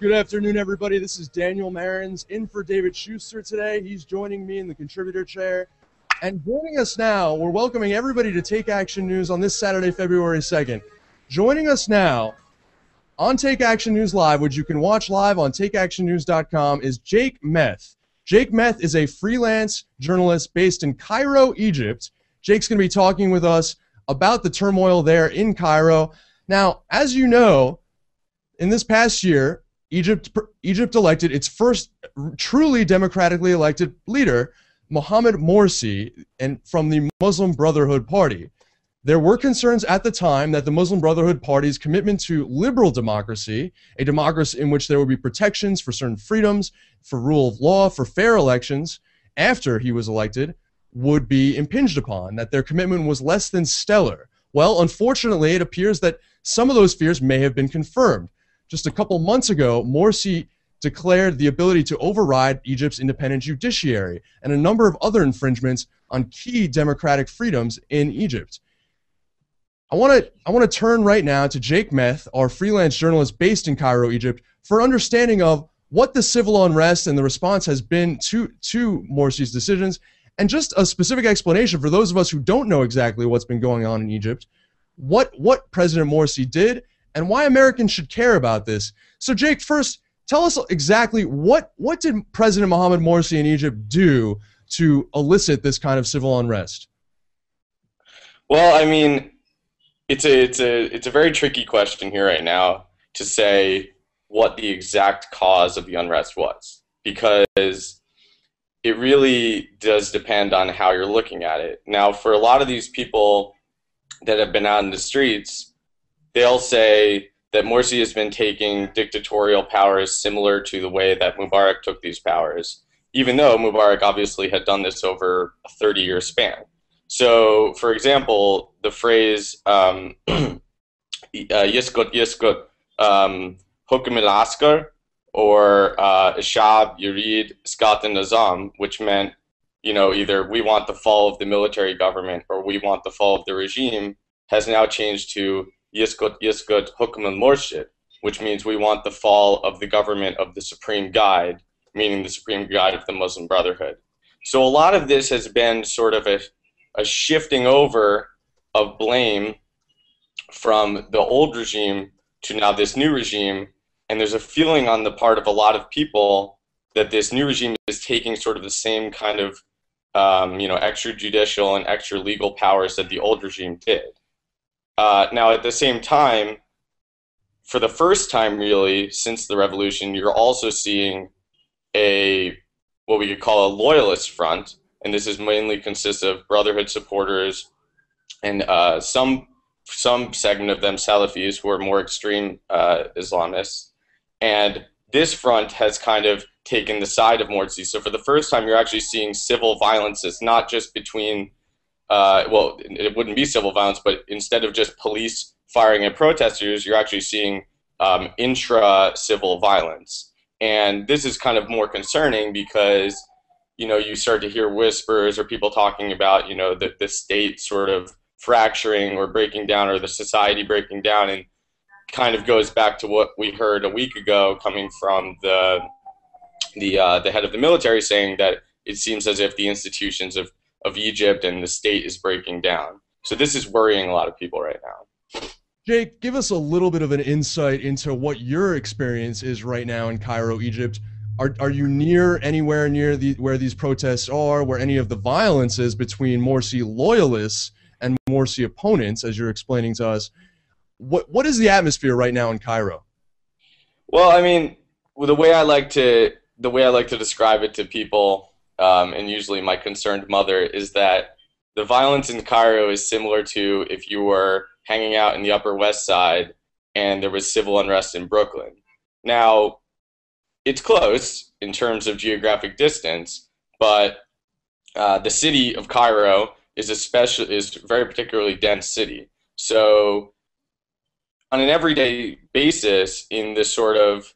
Good afternoon, everybody. This is Daniel Marins in for David Shuster today. He's joining me in the contributor chair. And joining us now, we're welcoming everybody to Take Action News on this Saturday, February 2nd. Joining us now on Take Action News Live, which you can watch live on takeactionnews.com, is Jake Meth. Jake Meth is a freelance journalist based in Cairo, Egypt. Jake's going to be talking with us about the turmoil there in Cairo. Now, as you know, in this past year, Egypt elected its first truly democratically elected leader, Mohamed Morsi, and from the Muslim Brotherhood Party. There were concerns at the time that the Muslim Brotherhood Party's commitment to liberal democracy, a democracy in which there would be protections for certain freedoms, for rule of law, for fair elections, after he was elected, would be impinged upon, that their commitment was less than stellar. Well, unfortunately, it appears that some of those fears may have been confirmed. Just a couple months ago, Morsi declared the ability to override Egypt's independent judiciary and a number of other infringements on key democratic freedoms in Egypt. I want to turn right now to Jake Meth, our freelance journalist based in Cairo, Egypt, for understanding of what the civil unrest and the response has been to Morsi's decisions, and just a specific explanation for those of us who don't know exactly what's been going on in Egypt, what President Morsi did, and why Americans should care about this. So, Jake, first, tell us exactly what did President Mohamed Morsi in Egypt do to elicit this kind of civil unrest? Well, I mean, it's a very tricky question here right now to say what the exact cause of the unrest was, because it really does depend on how you're looking at it. Now, for a lot of these people that have been out in the streets, they'll say that Morsi has been taking dictatorial powers similar to the way that Mubarak took these powers, even though Mubarak obviously had done this over a 30-year span. So, for example, the phrase "Yiskut Yiskut Hukum al-Askar," or "Ishab Yurid Iskat al-Nizam," which meant, either we want the fall of the military government or we want the fall of the regime, has now changed to Yiskut Yiskut Hukum al-Murshid, which means we want the fall of the government of the Supreme Guide, meaning the Supreme Guide of the Muslim Brotherhood. So a lot of this has been sort of a shifting over of blame from the old regime to now this new regime, and there's a feeling on the part of a lot of people that this new regime is taking sort of the same kind of extrajudicial and extra legal powers that the old regime did. Now, at the same time, for the first time really since the revolution, you're also seeing what we could call a loyalist front, and this is mainly consists of Brotherhood supporters and some segment of them Salafis, who are more extreme Islamists. And this front has kind of taken the side of Morsi. So for the first time, you're actually seeing civil violences, not just between, it wouldn't be civil violence, but instead of just police firing at protesters, you're actually seeing intra-civil violence. And this is kind of more concerning because, you start to hear whispers or people talking about, the state sort of fracturing or breaking down, or the society breaking down, and kind of goes back to what we heard a week ago coming from the head of the military, saying that it seems as if the institutions of Egypt and the state is breaking down. So this is worrying a lot of people right now. Jake, give us a little bit of an insight into what your experience is right now in Cairo, Egypt. Are you anywhere near where these protests are, where any of the violence is between Morsi loyalists and Morsi opponents, as you're explaining to us? What is the atmosphere right now in Cairo? Well, I mean, the way I like to describe it to people, and usually my concerned mother, is that the violence in Cairo is similar to if you were hanging out in the Upper West Side and there was civil unrest in Brooklyn. Now, it's close in terms of geographic distance, but the city of Cairo is a very particularly dense city. So on an everyday basis, in this sort of,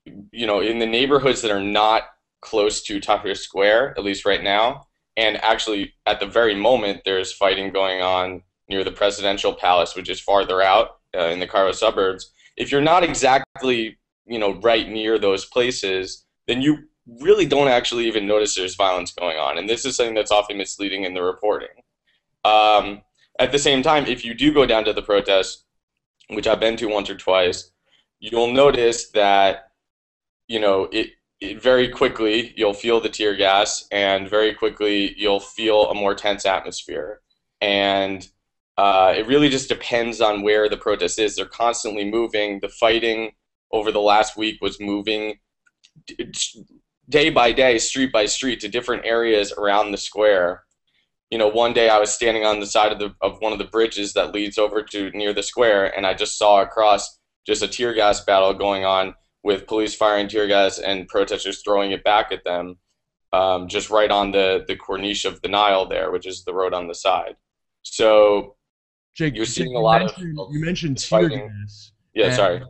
in the neighborhoods that are not close to Tahrir Square, at least right now, and actually at the very moment there's fighting going on near the presidential palace, which is farther out in the Cairo suburbs. If you're not exactly right near those places, then you really don't actually even notice there's violence going on. And this is something that's often misleading in the reporting. Um, at the same time, if you do go down to the protest, which I've been to once or twice, you'll notice that it very quickly you'll feel the tear gas, and very quickly you'll feel a more tense atmosphere. And it really just depends on where the protest is. They're constantly moving. The fighting over the last week was moving day by day, street by street, to different areas around the square. One day I was standing on the side of one of the bridges that leads over to near the square, and I just saw across just a tear gas battle going on with police firing tear gas and protesters throwing it back at them, just right on the corniche of the Nile there, which is the road on the side. So Jake, you're Jake, seeing a lot of you mentioned tear fighting. gas, Yeah, and sorry.